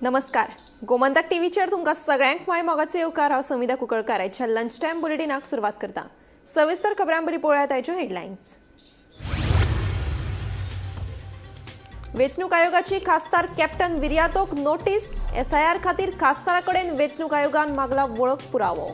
नमस्कार. गोमंतक टीव्हीचेर तुमकां सगळ्यांक माय मोगाचे येवकार. हांव समिधा कुंकळकार. आयच्या लंच टायम बुलेटिनाक सुरवात करता. सविस्तर खबरांबरी पळोवयात आयच्यो हेडलायन्स. वेंचणूक आयोगाची खासदार कॅप्टन विर्यातोक नोटीस. SIR खातीर खासदाराकडेन वेंचणूक आयोगान मागला वळख पुरावो.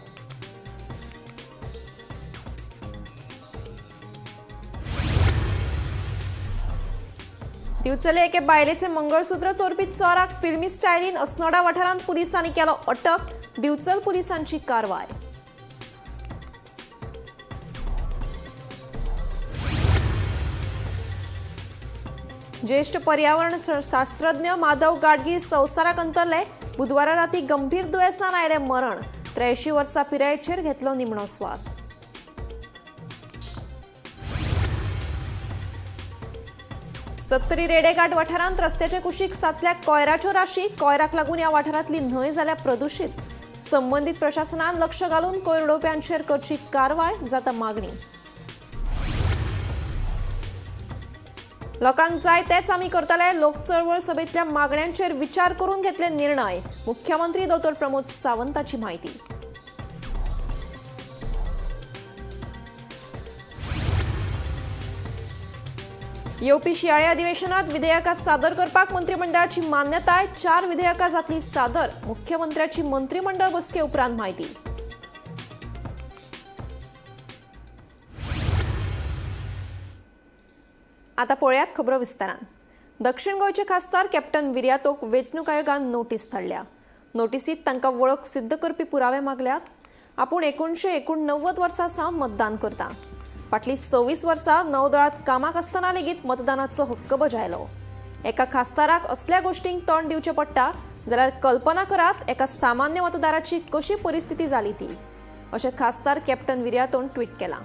दिवचले एके बायलेचे मंगळसूत्र चोरपी चोराक फिल्मी स्टायलीन अस्नोडा वाठारांत पुलिसांनी केलो अटक. दिवचल पुलिसांची कारवाय. ज्येष्ठ पर्यावरण शास्त्रज्ञ माधव गाडगीळ संवसाराक अंतरले. बुधवारा राती गंभीर दुयेंसान आयले मरण. 83 वर्सां पिरायेचेर घेतलो निमणो स्वास. सत्तरी रेडेघाट वाठारांत रस्त्याचे कुशीक साचल्या कोयराच्यो राशी. कोयराक लागून ह्या वाठारांतली न्हंय जाल्या प्रदूषित. संबंधीत प्रशासनान लक्ष घालून कोयर उडोवप्यांचेर करची कारवाय, जाता मागणी. लोकांक जाय तेच आमी करतले. लोक चळवळ सभेतल्या मागण्यांचेर विचार करून घेतले निर्णय. मुख्यमंत्री डॉ. प्रमोद सावंताची माहिती. येवपी शियाळी अधिवेशनात विधेयकां सादर करपाक मंत्रिमंडळाची मान्यताय. 4 विधेयकां जातली सादर. मुख्यमंत्र्याची मंत्रिमंडळ बसके उपरांत माहिती. आता पळयात खबरो विस्तारान. दक्षिण गोंयचे खासदार कॅप्टन विर्यातोक वेंचणूक आयोगान नोटीस धाडल्या. नोटीसीत तांकां वळख सिद्ध करपी पुरावे मागल्यात. आपूण 1989 वर्सा सावन मतदान करता. फाटली 26 वर्सां नौदळांत कामाक आसतना लेगीत मतदानाचो हक्क बजायलो. एका खासदाराक असल्या गोष्टींक तोंड दिवचें पडटा जाल्यार कल्पना करात एका सामान्य मतदाराची कशी परिस्थिती जाली ती, अशें खासदार कॅप्टन विर्यातोन ट्वीट केलां.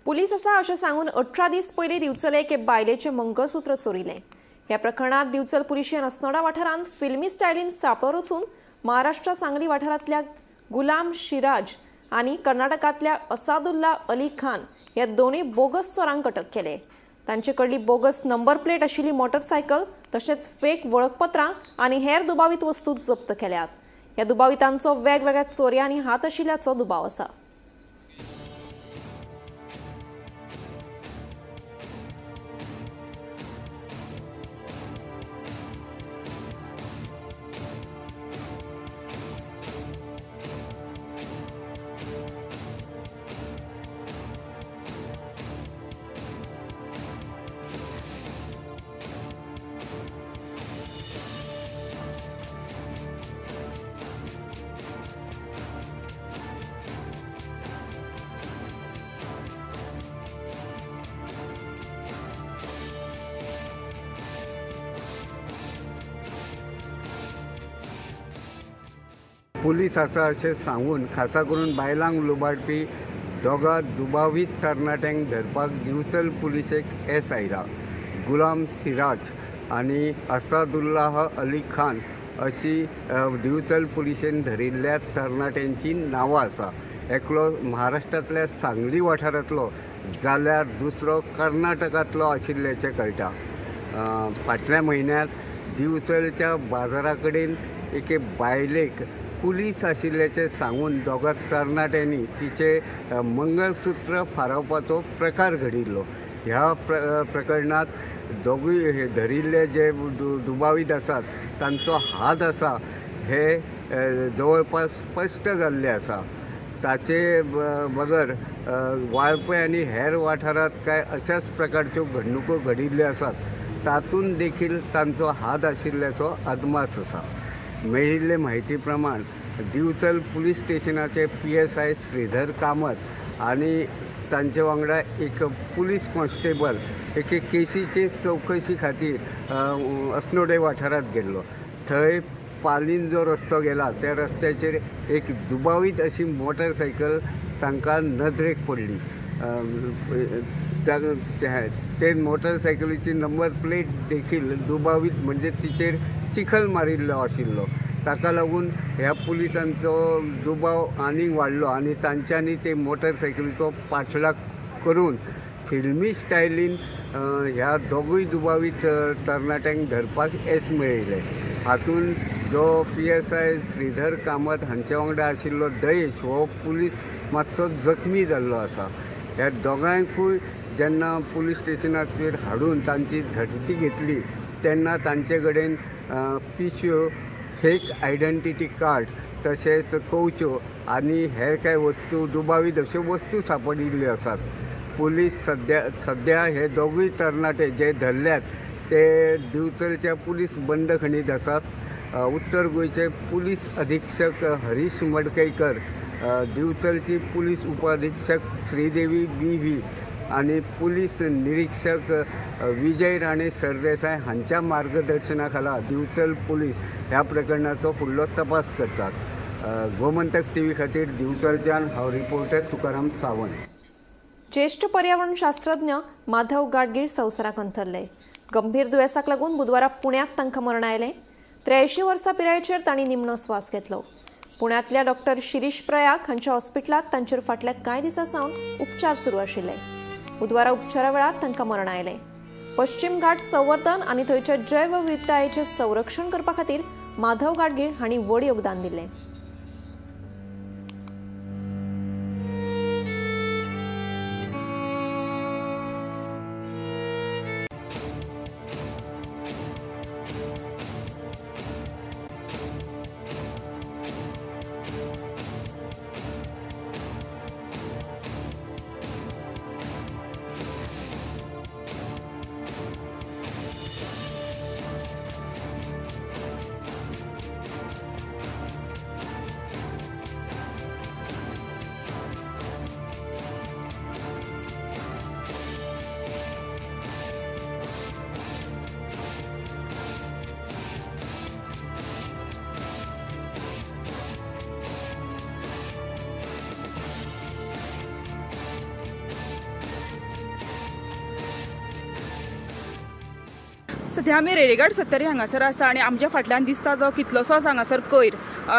पुलीस आसा अशें सांगून 18 दीस पयलीं दिवचले एके बायलेचें मंगळसूत्र चोरिलें. ह्या प्रकरणात दिवचल पुलिशेन अस्नोडा वाठारांत फिल्मी स्टायलीन सांपळो रचून महाराष्ट्र सांगली वाठारांतल्या गुलाम शिराज आनी कर्नाटकांतल्या असादुल्ला अली खान ह्या दोनूय बोगस चोरांक अटक केले. तांचे कडली बोगस नंबर प्लेट आशिल्ली मोटरसायकल तशेंच फेक वळखपत्रां आनी हेर दुबावीत वस्तू जप्त केल्यात. ह्या दुबावितांचो वेगवेगळ्या चोरयांनी हात आशिल्ल्याचो दुबाव आसा. पुलीस आसा अशें सांगून खासा करून बायलांक लुबाडपी दोगा दुबावीत तरणाट्यांक धरपाक दिवचल पुलिशेक येस आयला. गुलाम सिराज आनी असादुल्लाह अली खान अशी दिवचल पुलिशेन धरिल्ल्या तरणाट्यांची नांवां आसा. एकलो महाराष्ट्रांतल्या सांगली वाठारांतलो जाल्यार दुसरो कर्नाटकांतलो आशिल्ल्याचें कळटा. फाटल्या म्हयन्यांत दिवचलच्या बाजारा कडेन एके बायलेक पुलीस आशिल्ल्याचें सांगून दोगा तरणाट्यांनी तिचे मंगळसूत्र फारावपाचो प्रकार घडिल्लो. ह्या प्रकरणात दोगूय हे धरिल्ले जे दुबावीत आसात तांचो हात आसा हे जवळपास स्पश्ट जाल्ले आसा. ताचे बगर वाळपय आनी हेर वाठारांत कांय अशाच प्रकारच्यो घडणुको घडिल्ल्यो आसात. तातूंत देखील तांचो हात आशिल्ल्याचो अदमास आसा. मेळिल्ले म्हायती प्रमाण दिवचल पुलीस स्टेशनाचे PSI श्रीधर कामत आनी तांचे वांगडा एक पुलीस कॉन्स्टेबल एके केसीचे चवकशी खातीर अस्नोडे वाठारांत गेल्लो. थंय पालीन जो रस्तो गेला त्या रस्त्याचेर एक दुबावीत अशी मोटरसायकल तांकां नदरेक पडली. ते मोटरसायकलीची नंबर प्लेट देखील दुबावीत म्हणजे तिचेर चिखल मारिल्लो आशिल्लो. ताका लागून ह्या पुलिसांचो दुबाव आनीक वाडलो आनी तांच्यांनी ते मोटरसायकलीचो पाठलाग करून फिल्मी स्टायलीन ह्या दोगूय दुबावीत तरणाट्यांक धरपाक येस मेळयलें. हातून जो PSI श्रीधर कामत हांचे वांगडा आशिल्लो दयेश हो पुलीस मातसो जखमी जाल्लो आसा. ह्या दोगांयकूय जेन्ना पुलीस स्टेशनाचेर हाडून तांची झडटी घेतली तेन्ना तांचे कडेन पिशव्यो, फेक आयडेंटिटी कार्ड तशेंच कवच्यो आनी हेर कांय वस्तू दुबावीत अश्यो वस्तू सांपडिल्ल्यो आसात. पुलीस सद्या हे दोगूय तरणाटे जे धरल्यात ते दिवचलच्या पुलीस बंदखणीत आसात. उत्तर गोंयचे पुलीस अधीक्षक हरीश मडकयकर, दिवचलची पुलीस उपअधीक्षक श्रीदेवी BV आनी पुलीस निरीक्षक विजय राणे सरदेसाय हांच्या मार्गदर्शना खाला दिवचल पुलीस ह्या प्रकरणाचो फुडलो तपास करतात. गोमंतक TV खातीर दिवचलच्यान हांव रिपोर्टर तुकाराम सावंत. ज्येष्ठ पर्यावरण शास्त्रज्ञ माधव गाडगीळ संवसाराक अंतरले. गंभीर दुयेंसाक लागून बुधवारा पुण्यात तांकां मरण आयलें. 83 वर्सां पिरायेचेर तांणी निमणो स्वास घेतलो. पुण्यातल्या डॉक्टर शिरीष प्रयाग हांच्या हॉस्पिटलांत तांचेर फाटल्या कांय दिसां सावन उपचार सुरू आशिल्ले. बुधवारा उपचारा वेळार तांकां मरण आयलें. पश्चिम घाट संवर्धन आनी थंयच्या जैव विविधतायेचें संरक्षण करपा खातीर माधव गाडगीळ हांणी व्हड योगदान दिल्लें. सध्या आमी रेडेघाट सत्तरी हांगासर आसा आनी आमच्या फाटल्यान दिसता जो कितलोसोच हांगासर कोयर.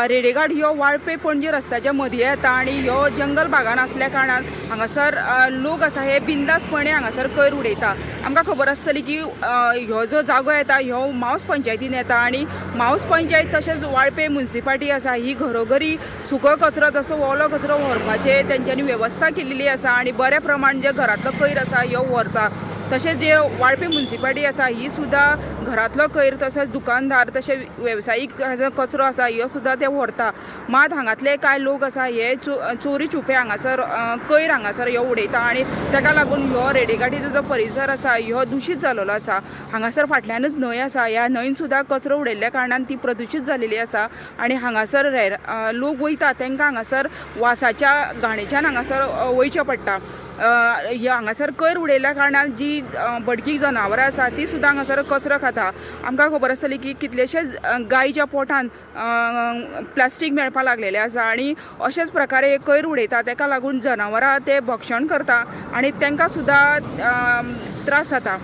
रेडेघाट ह्यो वाळपे पणजे रस्त्याच्या मदीं येता आनी ह्यो जंगल भागान आसल्या कारणान हांगासर लोक आसा हे बिंदासपणे हांगासर कोयर उडयता. आमकां खबर आसतली की ह्यो जो जागो येता ह्यो मावस पंचायतीन येता आनी मावस पंचायत तशेंच वाळपे म्युनिसिपालिटी आसा ही घरोघरी सुको कचरो तसो ओलो कचरो व्हरपाचे तेंच्यांनी वेवस्था केल्ली आसा आनी बऱ्या प्रमाण जे घरांतलो कोयर आसा ह्यो व्हरता. तशेंच जे वाळपे म्युनिसिपालिटी आसा ही सुद्दां घरांतलो कोयर तशेंच दुकानदार तशें वेवसायीक कचरो आसा ह्यो सुद्दां ते व्हरता. मात हांगातले कांय लोक आसा हे चोरी छुपे हांगासर कोयर हांगासर ह्यो उडयता आनी ताका लागून ह्यो रेडेघाटीचो जो परिसर आसा ह्यो दुशीत जाल्लो आसा. हांगासर फाटल्यानच न्हंय आसा, ह्या न्हंयन सुद्दां कचरो उडयल्ल्या कारणान ती प्रदुशीत जालेली आसा आनी हांगासर लोक वयता तांकां हांगासर वासाच्या घाणेच्यान हांगासर वयचें पडटा. हांगासर कोयर उडयल्ल्या कारणान जी बडकी जनावरां आसा ती सुद्दां हांगासर कचरो खाता. आमकां खबर आसतली की कितलेशेच गायच्या पोटान प्लास्टीक मेळपाक लागलेले आसा आनी अशेच प्रकारे कोयर उडयता ताका लागून जनावरां ते भक्षण करता आनी तांकां सुद्दां त्रास जाता.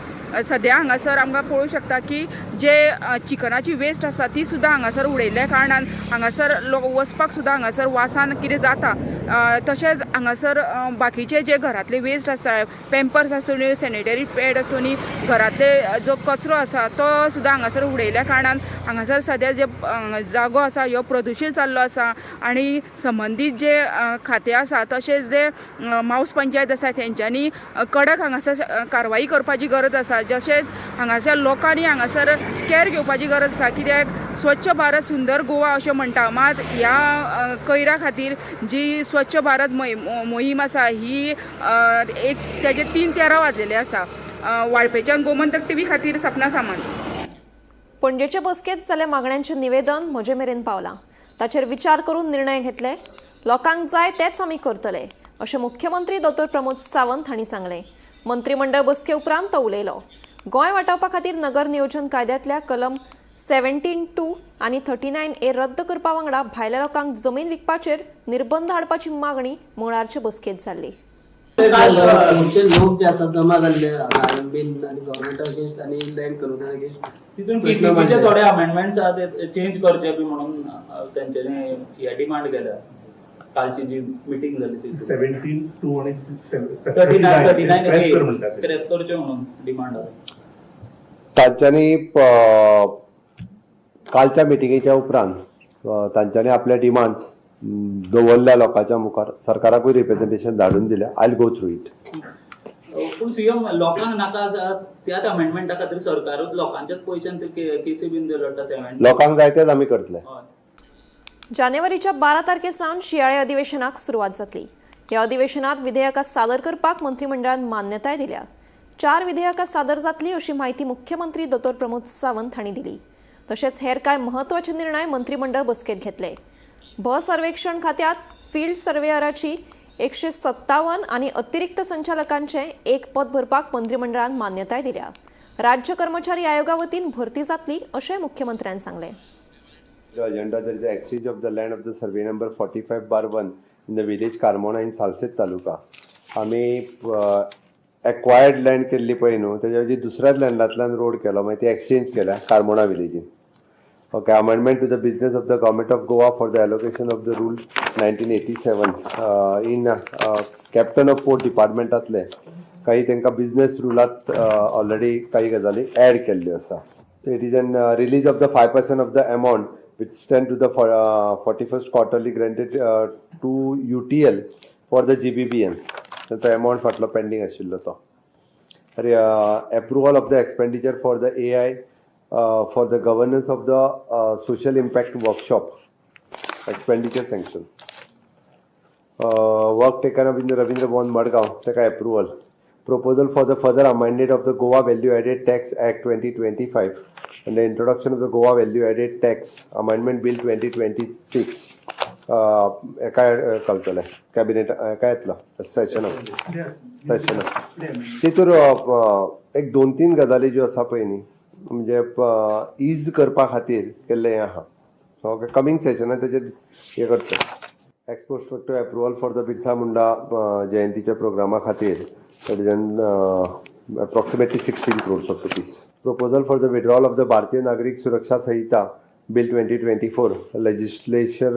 सद्या हांगासर आमकां पळोवंक शकता की जे चिकनाची वेस्ट आसा ती सुद्दां हांगासर उडयल्ल्या कारणान हांगासर लोक वचपाक सुद्दां हांगासर वासान कितें जाता. तशेंच हांगासर बाकीचे जे घरांतले वेस्ट आसा, पॅम्पर्स आसूं नी, सॅनिटरी पॅड आसूं नी, घरांतले जो कचरो आसा तो सुद्दां हांगासर उडयल्ल्या कारणान हांगासर सद्या जे जागो आसा ह्यो प्रदुशीत जाल्लो आसा आनी संबंदीत जे खातें आसा तशेंच जे मावस पंचायत आसा तेंच्यांनी कडक हांगासर कारवाई करपाची गरज आसा. जशेंच हांगाच्या लोकांनी हांगासर कॅर घेवपाची गरज आसा कित्याक स्वच्छ भारत सुंदर गोवा अशें म्हणटा. मात ह्या कोयरा खातीर जी स्वच्छ भारत मोहीम आसा ही एक तेजे 3-13 वाजलेले आसा. वाळपेच्यान गोमंतक TV खातीर सपना सामंत. पणजेचे बसकेंत जाल्ल्या मागण्यांचें निवेदन म्हजे मेरेन पावलां. ताचेर विचार करून निर्णय घेतले. लोकांक जाय तेच आमी करतले अशें मुख्यमंत्री डॉ. प्रमोद सावंत हांणी सांगलें. मंत्रिमंडळ बसके उपरांत तो उलयलो. गोंय वाटावपा खातीर नगर नियोजन कायद्यांतल्या कलम 17(2) आनी 39A रद्द करपा वांगडा भायल्या लोकांक जमीन विकपाचेर निर्बंध हाडपाची मागणी मंगळारचे बसकेंत जाल्ली. खुबशे लोक जे आसात जमा जाल्ले बीन आनी गव्हर्मेंटा अगेन्स्ट आनी लँड कमिशन अगेन्स्ट तितून केसीबीचे थोडे अमेंडमेंट्स आहा ते चेंज करचे बी म्हणून तेंच्यांनी हे डिमांड केल्या कालची जी मीटिंग जाली ती 72 आणि 39 73 म्हणून डिमांड आहा तांच्यांनी कालच्या मिटिंगेच्या उपरांत तांच्यांनी आपले डिमांड्स दवरल्या लोकांच्या मुखार सरकाराकूय रिप्रेझेंटेशन धाडून दिले. I will go through it. पूण सीएम लोकांक नाका आसा त्याच अमेंडमेंटा खातीर सरकारूच लोकांच्याच पयशान केसीबीन लढता 70 लोकांक जाय तेच आमी करतले. जानेवारीच्या 12 तारखेसावन शियाळे अधिवेशनाक सुरवात जातली. ह्या अधिवेशनात विधेयकां सादर करपाक मंत्रिमंडळान मान्यताय दिल्या. 4 विधेयकां सादर जातली अशी माहिती मुख्यमंत्री दोतोर प्रमोद सावंत हांणी दिली. तशेंच हेर कांय म्हत्वाचे निर्णय मंत्रिमंडळ बसकेत घेतले. सर्वेक्षण खात्यात फील्ड सर्वेयराची 157 आणि अतिरिक्त संचालकांचे एक पद भरपाक मंत्रिमंडळान मान्यताय दिल्या. राज्य कर्मचारी आयोगा वतीन भरती जातली अशें मुख्यमंत्र्यांनी सांगलें. Agenda there is the exchange of the land of the survey number 45/1 in the village Carmona in Salset तालुका. आमी एक्वायर्ड लँड केल्ली पळय न्हू तेच्या ऐवजी दुसऱ्याच लँडांतल्यान रोड केलो मागीर ती एक्सचेंज केल्या कार्मोना विलेजीन. Okay. Amendment to the business of the government of Goa for the allocation of the rule 1987 in captain of port डिपार्टमेंटांतले काही तांकां बिझनेस रुलांत ऑलरेडी काही गजाली ॲड केल्ल्यो आसा. It is an release of the 5% of the amount which stand to the 41st quarterly granted to UTL for the GBBN. So the amount फाटलो pending आशिल्लो तो. Approval of the expenditure for the AI for the governance of the social impact workshop. Expenditure sanction. Work taken up in the Ravindra Bhavan, Madgaon. Taka approval. Proposal for the further amendment of the Goa Value Added Tax Act 2025 and the introduction of the Goa Value Added Tax Amendment Bill 2026. काय कळतले cabinet काय येतलो session तितूर एक 2-3 गजाली ज्यो आसा पळय न्ही म्हणजे इज करपा खातीर केल्लें हें आहा. सो कमिंग सेशनान तेजेर हें करचें. Ex post factor approval for the Birsa Munda जयंतीच्या प्रोग्रामा खातीर approximately 16 crores of rupees. Proposal for the withdrawal of the Bharatiya Nagrik Suraksha Sahita Bill 2024 legislature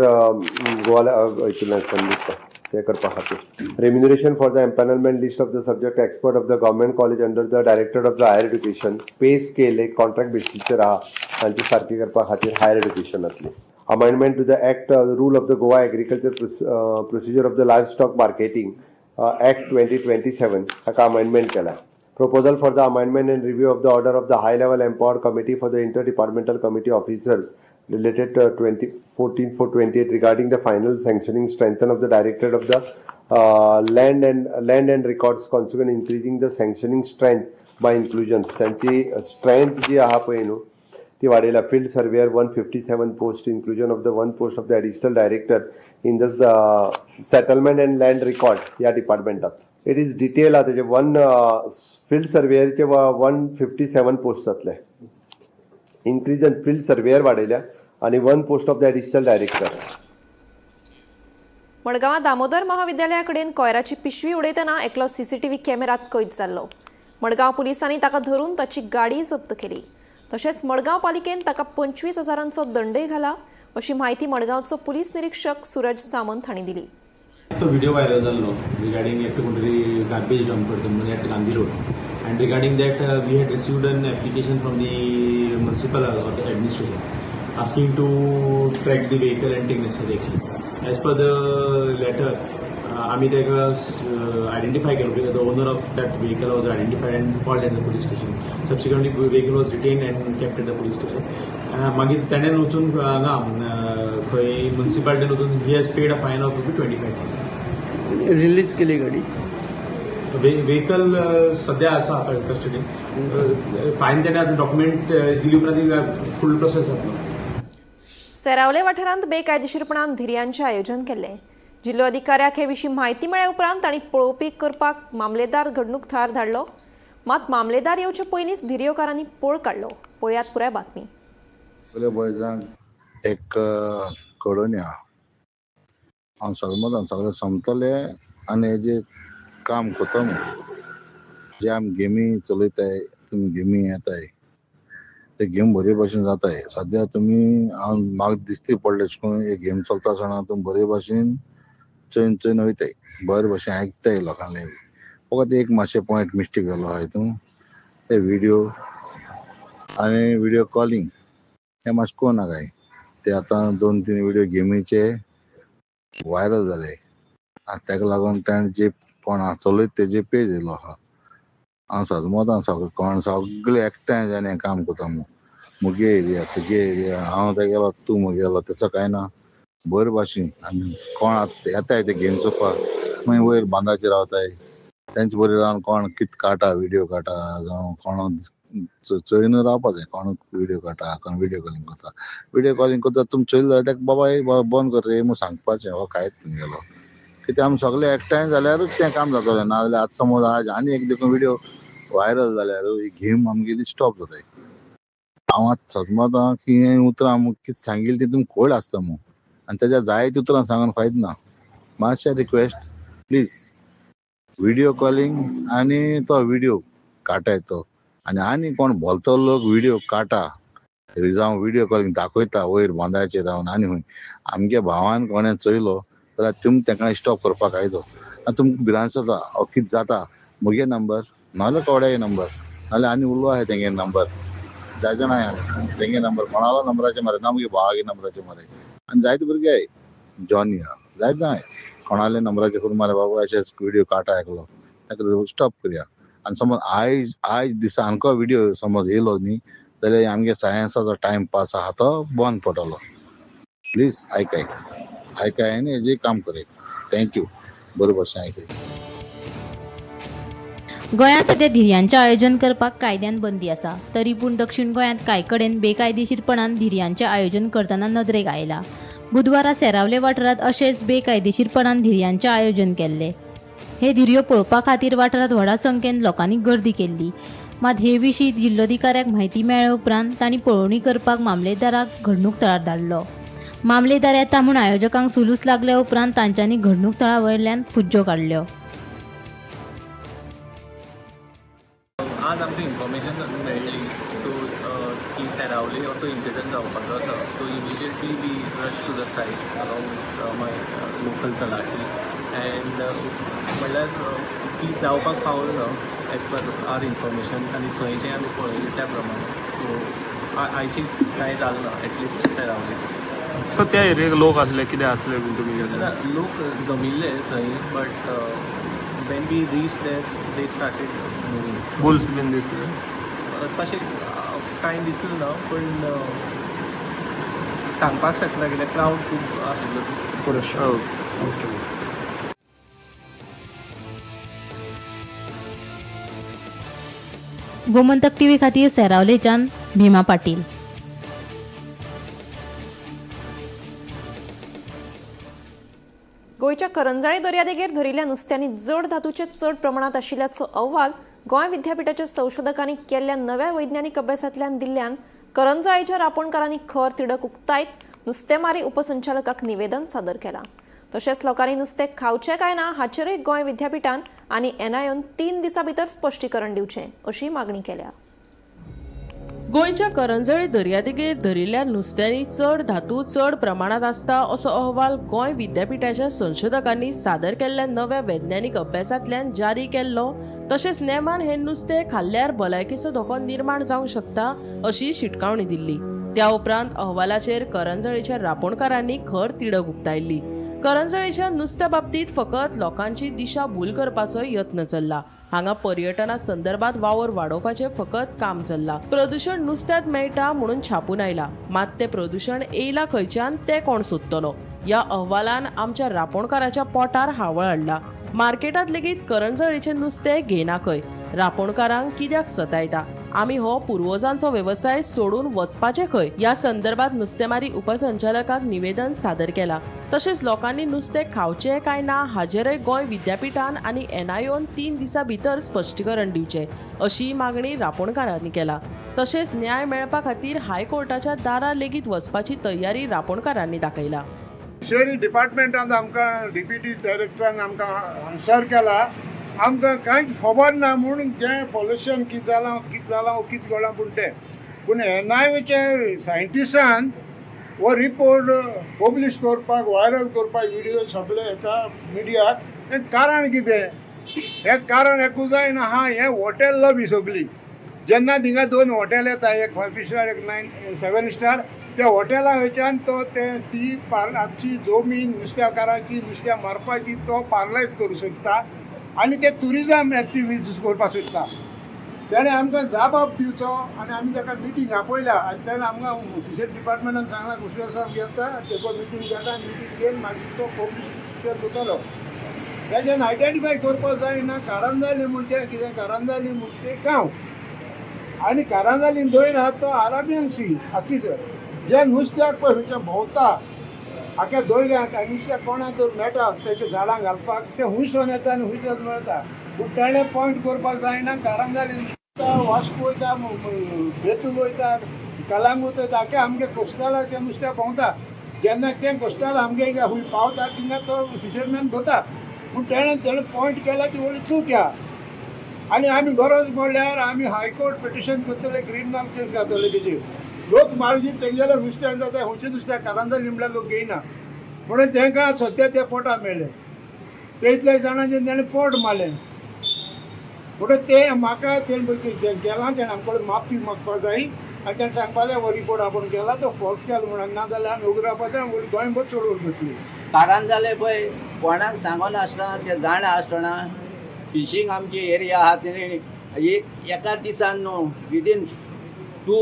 remuneration for the empanelment list of the subject expert of the government college under the Directorate of the Higher Education pay scale एक contract basis राहा तांची सारकी करपा खातीर higher education atli. Amendment to the act rule of the Goa agriculture procedure of the livestock marketing Act 2027 हाका amendment केला. Proposal for the amendment and review of the order of the high-level empowered committee for the interdepartmental committee officers related to 14/4/28 regarding the final sanctioning strengthen of the directorate of the land and records consequent increasing the sanctioning strength by inclusions. त्यांची strength जी आहा पळय न्हू ती वाडयला. Field surveyor 157 post inclusion of the 1 post of the additional director in the settlement and land record या डिपार्टमेंटात. It is detail आहा तेजे 1 field सर्वेयरचे 157 post जातले. इन्क्रीज इन फील्ड सर्वेयर वाडयल्या आणि 1 post of the additional director. मडगांवां दामोदर महाविद्यालया कडेन कोयराची पिशवी उडयतना एकलो सीसीटीव्ही कॅमेरात कैद जाल्लो. मडगांव पुलिसांनी ताका धरून ताची गाडी जप्त केली. तशेंच मडगांव पालिकेन ताका 25,000 दंडय घाला अशी माहिती मडगांवचो पुलीस निरीक्षक सूरज सामंत हांणी दिली. तो व्हिडिओ व्हायरल जाल्लो रिगार्डिंग एकटो कोण तरी गार्बेज डंप करता म्हणून at Gandhi road and regarding that we had received an application from the municipal administration asking to track the vehicle and take necessary action. As per the letter, आम्ही ताका identify केलो because the owner of that vehicle was identified and called at the police station. Subsequently, the vehicle was retained and kept at the police station. मागीर ताणें वचून हांगा खंय म्युनिसिपालिटीन वचून he has paid a fine of ₹25,000. Release केली गाडी. Vehicle सध्या आसा कस्टडीन. फायन ताणें आतां डॉक्युमेंट दिली उपरांत फूल प्रोसेस जातलो. सेरावले वाठारांत बेकायदेशीरपणान धिरयांचें आयोजन केल्लें. जिल्लो अधिकाऱ्याक हे विशीं म्हायती मेळ्ळे उपरांत तांणी पळोवपी करपाक मामलेदार घडणूक थळार धाडलो. मात मामलेदार येवचे पयलींच धिरयोकारांनी पळ काडलो. पळयात पुराय बातमी. बॉयजांक एक कळोन या हांव सगळे समतले आनी हेजे काम कोता जे आमी गेमी चलयताय तुमी गेमी येताय ते गेम बरे भाशेन जाताय. सद्या तुमी म्हाका दिसती पडले एक गेम चलता आसतना तुमी बरे भाशेन चोयन चोयन वयताय, बरे भाशेन आयकताय लोकांले. फकत एक मातशें पॉयंट मिस्टेक जालो आहा हितून, ते व्हिडिओ आनी व्हिडिओ कॉलिंग हे मातशें कोनाकाय. ते आतां 2-3 व्हिडिओ गेमीचे व्हायरल जाले. ताका लागून ताणें जे कोण चलयता तेजे पेज येयलो आहा. हांव सजमोतां कोण सगळे एकठांय जावन हें काम कोता मुगे एरिया तुगे एरिया, हांव ते गेलो तूं मुगे गेलो तसो कांय ना. बरे भाशेन आनी कोण येताय ते गेम चोवपाक मागीर वयर बांदाचेर रावताय. तेंचे बरें रावन कोण कितें काडटा व्हिडिओ काडटा जावं कोण चोयन रावपा जाय. कोण व्हिडिओ काडटा कोण व्हिडिओ कॉलिंग करता. व्हिडिओ कॉलिंग करता तुमी चोयलें जाल्यार ताका बाबा बंद कर रे म्हूण सांगपाचें. हो कांयच न्ही गेलो कित्याक आमी सगळे एकठांय जाल्यारूच तें काम जातलें. नाजाल्यार आतां समज आज आनी एक देखून व्हिडिओ व्हायरल जाल्यार ही गेम आमगेली स्टॉप जाताय. हांव आतां सजमतां की हें उतरां कितें सांगिल्लें तें तुमी कळ्ळें आसता म्हूण आनी तेज्या जायते उतरां सांगून फायदो ना. मातशें रिक्वेस्ट प्लीज व्हिडिओ कॉलिंग आनी तो व्हिडिओ काटाय तो आनी कोण भलतो लोक व्हिडिओ काटा जावं व्हिडिओ कॉलिंग दाखयता वयर बांदाचेर रावन आनी खंय आमगे भावान कोणें चोयलो जाल्यार तुमी ताका स्टॉप करपाक आयदो. आनी तुमकां भिरांत जाता हो कितें जाता म्हगे नंबर नाजाल्यार कोड्याय नंबर नाजाल्यार आनी उरलो आहाय तेंगे नंबर जाय जाण आहाय तेंगे नंबर कोणालो नंबराचेर मारय ना म्हगे भावागे नंबराचेर मारय. आनी जायते भुरगे आहाय जॉनी जायत जाय कोणाले नंबराचेर करून मारय बाबा अशेंच व्हिडिओ काटा आयकलो ताका स्टॉप करया. आनी समज आयज दिसा आमको व्हिडिओ समज येयलो न्ही जाल्यार आमगे सायन्साचो टायम पास आहा तो बंद पडटलो. प्लीज आयकाय आनी हेजें काम कराय. थँक्यू. बरे भाशेन आयकय. गोंयांत सध्या धिरयांचें आयोजन करपाक कायद्यान बंदी आसा. तरी पूण दक्षिण गोंयांत कांय कडेन बेकायदेशीरपणान धिरयांचें आयोजन करतना नदरेक आयला. बुधवारा सेरावले वाठारांत अशेंच बेकायदेशीरपणान धिरयांचें आयोजन केल्लें. हे धिरयो पळोवपा खातीर वाठारांत व्हडा संख्येन लोकांनी गर्दी केल्ली. मात हे विशीं जिल्लोधिकाऱ्याक म्हायती मेळ्ळे उपरांत तांणी पळोवणी करपाक मामलेदाराक घडणूक थळार धाडलो. मामलेदार येता म्हूण आयोजकांक सुलूस लागल्या उपरांत तांच्यांनी घडणूक थळा वयल्यान फुज्जो काडल्यो. आज आमकां इन्फॉर्मेशन मेळ्ळी सो की सेरावली असो इन्सिडंट जावपाचो आसा. So immediately we rush to the site along with my local talathi and म्हणल्यार ती जावपाक पावल ना एज पर आर इन्फॉर्मेशन आनी थंयचें आमी पळयलें त्या प्रमाणे. सो आयची कांय जालें ना एटलिस्ट सेरावली. सो त्या एरियेक लोक आसले कितें आसले बीन तुमी लोक जमिल्ले थंय but when we reach there they started moving. Bulls बीन दिसले तशें कांय दिसलें ना पूण सांगपाक शकना कित्याक क्रावड खूब आशिल्लो. गोमंतक टीव्ही खातीर सेरावलेच्यान भीमा पाटील. गोंयच्या करंजळी दर्यादेगेर धरिल्ल्या नुस्त्यांनी जड धातूचे चड प्रमाणात आशिल्ल्याचो अहवाल गोंय विद्यापीठाच्या संशोधकांनी केल्ल्या नव्या वैज्ञानीक अभ्यासांतल्यान दिल्ल्यान करंजळीच्या रापणकारांनी खर तिडक उक्तायत नुस्तेमारी उपसंचालकाक निवेदन सादर केलां. तशेंच लोकांनी नुस्तें खावचें काय ना हाचेरय गोंय विद्यापीठान आनी एनआयओन 3 दिसां भितर स्पश्टीकरण दिवचें अशी मागणी केल्या. गोंयच्या करंजळी दर्यादेगेर धरिल्ल्या नुस्त्यांनी चड धातू चड प्रमाणात आसता असो अहवाल गोंय विद्यापीठाच्या संशोधकांनी सादर केल्ल्या नव्या वैज्ञानीक अभ्यासांतल्यान जारी केल्लो. तशेंच नेमान हे नुस्तें खाल्ल्यार भलायकेचो धोको निर्माण जावंक शकता अशी शिटकावणी दिल्ली. त्या उपरांत अहवालाचेर करंजळीच्या रापणकारांनी खर तिडक उक्तायल्ली. करंजळीच्या नुस्त्या बाबतीत फकत लोकांची दिशाभूल करपाचो यत्न चल्ला. हांगा पर्यटना संदर्भात वावर वाडोवपाचें फकत काम चल्लां. प्रदूषण नुस्त्यात मेळटा म्हणून छापून आयला, मात तें प्रदूषण येयला खंयच्यान तें कोण सोदतलो. ह्या अहवालान आमच्या रापणकाराच्या पोटार हावळ हाडला. मार्केटांत लेगीत करंजळीचें नुस्तें घेयना खंय. रापणकारांक कित्याक सतायता. आमी हो पुर्वजांचो व्यवसाय सोडून वचपाचें खंय. ह्या संदर्भात नुस्तेमारी उपसंचालकाक निवेदन सादर केलां. तशेंच लोकांनी नुस्तें खावचें काय ना हाचेरय गोंय विद्यापीठान आनी एनआयओन 3 दिसां भितर स्पश्टीकरण दिवचें अशी मागणी रापणकारांनी केला. तशेंच न्याय मेळपा खातीर हायकोर्टाच्या दारार लेगीत वचपाची तयारी रापणकारांनी दाखयला. फिशरी डिपार्टमेंटान आमकां डिप्युटी डायरेक्टरान आमकां आन्सर केला आमकां कांयच खबर ना म्हणून जें पॉल्युशन कितें जालां कितें कळना पूण NIOचे सायंटिस्टान हो रिपोर्ट पब्लीश करपाक व्हायरल करपाक व्हिडिओ सगळे येता मिडियाक हें कारण कितें हें कारण एकूच जायना हें हॉटेल लॉबी सगळी जेन्ना थिंगा 2 हॉटेल येता एक 5 स्टार एक 7 स्टार त्या हॉटेला वयच्यान तो ती आमची जमीन नुस्तेकारांची नुस्तें मारपाची तो पार्लायज करूं सोदता आनी ते ट्युरिजम एक्टिविटीज करपाक सोदता तेणें आमकां जबाब दिवचो आनी आमी ताका मिटींग आपयल्या आनी तेणें आमकां फिशरी डिपार्टमेंटान सांगलां कुसले साहेब घेता तेको मिटींग घेता मिटींग घेवन मागीर तो पब्लीश करतलो तेजेन आयडेंटिफाय करपाक जायना कारांजाली म्हूण तें कितें कारांजाली म्हूण तें गांव आनी कारांजालीन दोयर आहा तो अरेबियन सी आखीच जे नुस्त्याक पळय खंयच्या भोंवता आख्या दोयऱ्याक आनी नुस्त्याक कोणाक तर मेळटा तेच्या झाडां घालपाक ते हुंयसून येता आनी हुंयसून मेळटा पूण तेणें पॉयंट करपाक जायना कारांजालीन वास्को वयता बेतूल वयता कलांगूट वयता आख्या आमगे कोस्टलाक तें नुस्तें भोंवता जेन्ना तें कोस्टल आमगे खूंय पावता थिंगा तो फिशरमॅन धोता पूण तेणें पॉयंट केला ती व्हडली चूक ह्या आनी आमी गरज पडल्यार आमी हायकोर्ट पिटिशन करतले क्रिमिनल केस घातले तेजेर लोक मागीर तेंगेले नुस्तें जाता खंयचें नुस्तें कारांजाली लिमल्या लोक घेयना म्हणून तेंकां सद्या ते पोटा मेळ्ळे ते इतले जाणांचे तेणें पोट मारलें म्हणून ते म्हाका तें गेलां तेणें आमचे कडेन माफी मागपाक जाय आनी तेणें सांगपाक जाय हो रिपोर्ट आपूण केला तो फॉल्स केलो म्हणून नाजाल्यार आमी उगरावपाचें गोंयभर चडोवन घेतली कारान जालें पळय कोणाक सांगना आसतना ते जाणा आसतना फिशींग आमची एरिया आहा तेणी एका दिसान न्हू विदीन 2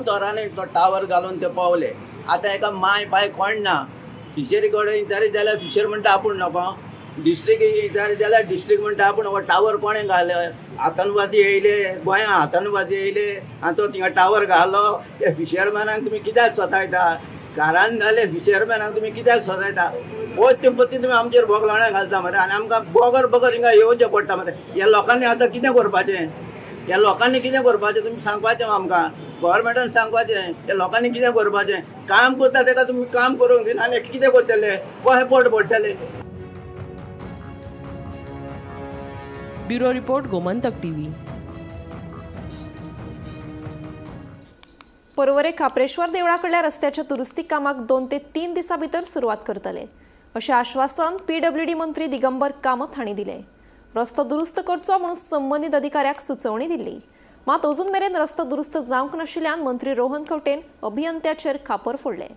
वरांनी तो टावर घालून ते पावले आतां एका माय बाय कोण ना फिशरी कडेन विचारीत जाल्यार फिशर म्हणटा आपूण नको डिस्ट्रिक्ट विचारीत जाल्यार डिस्ट्रिक्ट म्हणटा आपूण हो टावर कोणें घालो आतंकवादी येयले गोंयां आतंकवादी येयले आनी तो थिंगा टावर घालो ते फिशरमॅनाक तुमी कित्याक सोतायता कारान जाले फिशरमॅनाक तुमी कित्याक सोतायता हो ते पत्ती तुमी आमचेर बोगलाणे घालता मरे आनी आमकां बगर हिंगा येवचें पडटा मरे ह्या लोकांनी आतां कितें करपाचें ह्या लोकांनी कितें करपाचें तुमी सांगपाचें आमकां गव्हर्मेंटान सांगपाचें ह्या लोकांनी कितें करपाचें काम करता ताका तुमी काम करूंक दिना आनी कितें करतले कशें पोट पडटले ब्युरो रिपोर्ट गोमंतक टीव्ही. पर्वरे खापरेश्वर देवळाकडल्या रस्त्याच्या दुरुस्ती कामाक 2 ते 3 दिसां भितर सुरवात करतले अशें आश्वासन PWD मंत्री दिगंबर कामत हांणी दिलें. रस्तो दुरुस्त करचो म्हणून संबंदीत अधिकाऱ्याक सुचोवणी दिल्ली मात अजून मेरेन रस्तो दुरुस्त जावंक नाशिल्ल्यान मंत्री रोहन खंवटेन अभियंत्याचेर खापर फोडलें.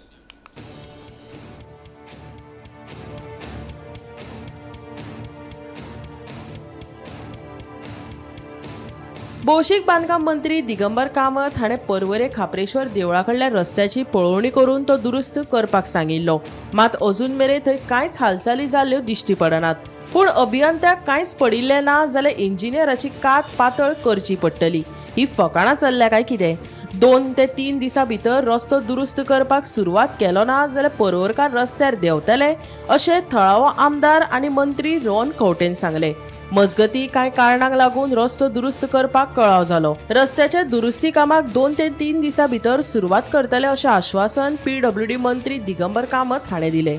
भौशीक बांदकाम मंत्री दिगंबर कामत हाणें पर्वरे खापरेश्वर देवळाकडल्या रस्त्याची पळोवणी करून तो दुरुस्त करपाक सांगिल्लो मात अजून मेरेन थंय कांयच हालचाली जाल्ल्यो दिश्टी पडनात. पूण अभियंत्याक कांयच पडिल्लें ना जाल्यार इंजिनियराची कात पातळ करची पडटली. ही फकाणां चल्ल्या काय कितें? 2 ते 3 दिसां भितर रस्तो दुरुस्त करपाक सुरवात केलो ना जाल्यार पर्वरकार रस्त्यार देंवतले अशें थळावो आमदार आनी मंत्री रोहन खंवटेन सांगलें. मजगतीं कांय कारणांक लागून रस्तो दुरुस्त करपाक कळाव जालो. रस्त्याच्या दुरुस्ती कामाक 2 ते 3 दिसां भितर सुरवात करतले अशें आश्वासन PWD मंत्री दिगंबर कामत हाणें दिलें.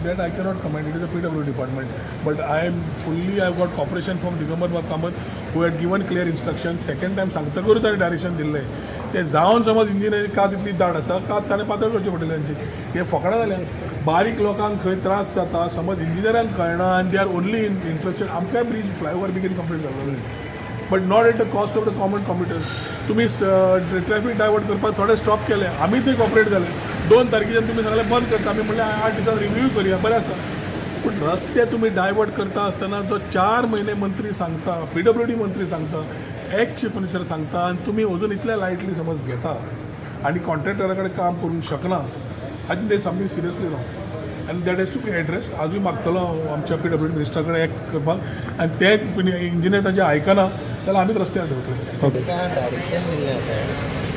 That I cannot comment. It is a PWD department. But I've got cooperation from Digambar Kamat, who had given clear instructions. Second time सांगता करूं ताणें डायरेक्शन दिल्लें ते जावन समज इंजिनियरींग कात इतली दाट आसा कात ताणें पातळ करची पडटली तांची. हे फकाणां जाल्यां बारीक लोकांक खंय त्रास जाता समज इंजिनियरांक कळना आनी दे आर ओन्ली इंट्रस्टेड. आमकांय ब्रीज फ्लायओवर बेगीन कंप्लीट जालो but not at the cost of the common computers. तुमी ट्रॅफिक डायवर्ट करपाक थोडे स्टॉप केले आमी थंय कॉपरेट जाले 2 तारखेच्यान तुमी सांगलें बंद करता आमी म्हणलें 8 दिसान रिव्यू करुया बरें आसा. पूण रस्ते तुमी डायवर्ट करता आसतना जो 4 म्हयने मंत्री सांगता PWD मंत्री सांगता एक्स चीफ मिनिस्टर सांगता आनी तुमी अजून इतल्या लायटली समज घेता आनी कॉन्ट्रॅक्टरा कडेन काम करूंक शकना I think they something seriously wrong आनी that has to be addressed. आजूय मागतलो आमच्या PWD मिनिस्टरा कडेन एक करपाक आनी ते इंजिनियर ताजें आयकना जाल्यार आमीच रस्त्यार देंवतले. डायरेक्शन दिल्लें आसा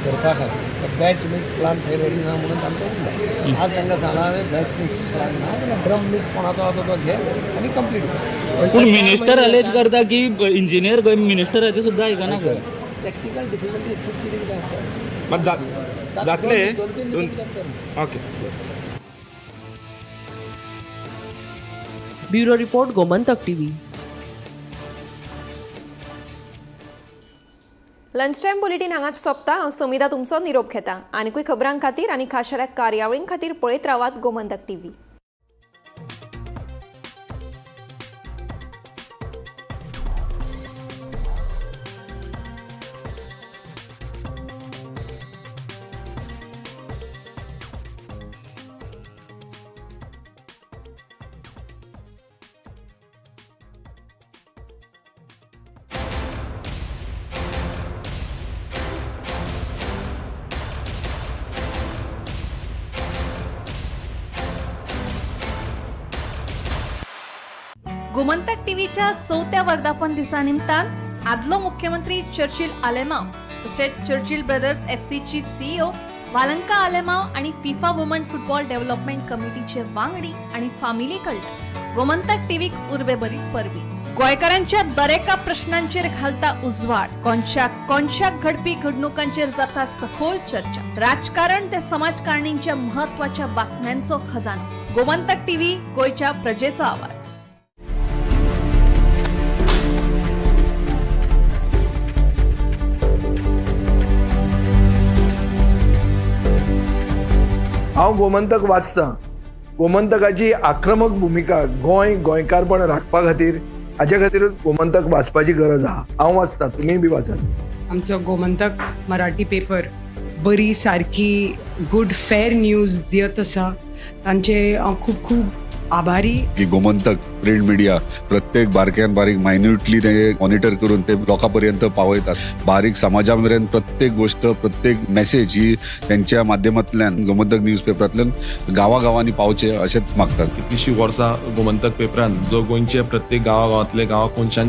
करपा खातीर बॅच मिक्स प्लान थंय रेडी ना म्हणून तांचो उरला. आज तांकां सांगला बॅच मिक्स प्लान ना जाल्यार ड्रम मिक्स कोणाचो आसा तो घे आनी कंप्लीट कर. पूण मिनिस्टर अलेज करता की इंजिनियर मिनिस्टराचे सुद्दां आयकना खंय. टॅक्निकल डिफिकल्टीज खूब कितें कितें आसता. मात जातले okay. Bureau report Gomantak TV. Lunch time bulletin हांगाच सोंपता. हांव समिता तुमचो निरोप घेता. आनीकूय खबरां खातीर आनी खाशेल्या कार्यावळीं खातीर पळयत रावात गोमंतक टीव्ही. गोमंतक टीव्हीच्या 4थ्या वर्धापन दिसा निमतान आदलो मुख्यमंत्री चर्चिल आलेमांव तशेंच Churchill brothers एफसीची CEO Valanka Alemao आनी फिफा वुमन फुटबॉल डेव्हलपमेंट कमिटीचे वांगडी आनी फामिली कडल्यान गोमंतक टीव्हीक उर्बे बरी परबी. गोंयकारांच्या दरेका प्रश्नांचेर घालता उजवाड. कोणशाक घडपी घडणुकांचेर जाता सखोल चर्चा. राजकारण ते समाजकारणींच्या महत्वाच्या बातम्यांचो खजानो. गोमंतक टीव्ही, गोंयच्या प्रजेचो आवाज. हांव गोमंतक वाचतां. गोमंतकाची आक्रमक भुमिका गोंयकारपण राखपा खातीर हाचे खातीरच गोमंतक वाचपाची गरज आहा. हांव वाचतां, तुमीय बी वाचात. आमचो गोमंतक मराठी पेपर बरी सारकी गुड फेर न्यूज दियत आसा. तांचे हांव खूब खूब आभारी. की गोमंतक प्रिंट मिडिया प्रत्येक बारक्यान बारीक मायन्युटली ते मॉनिटर करून ते लोकांपर्यंत पावयतात. बारीक समाजा मेरेन प्रत्येक गोष्ट, प्रत्येक मेसेज ही त्यांच्या माध्यमांतल्यान गोमंतक न्यूज पेपरांतल्यान गांवागांवांनी पावचे अशेंच मागतात. कितलींशीं वर्सां गोमंतक पेपरान जो गोंयचे प्रत्येक गांवांतले गांवा कोनशान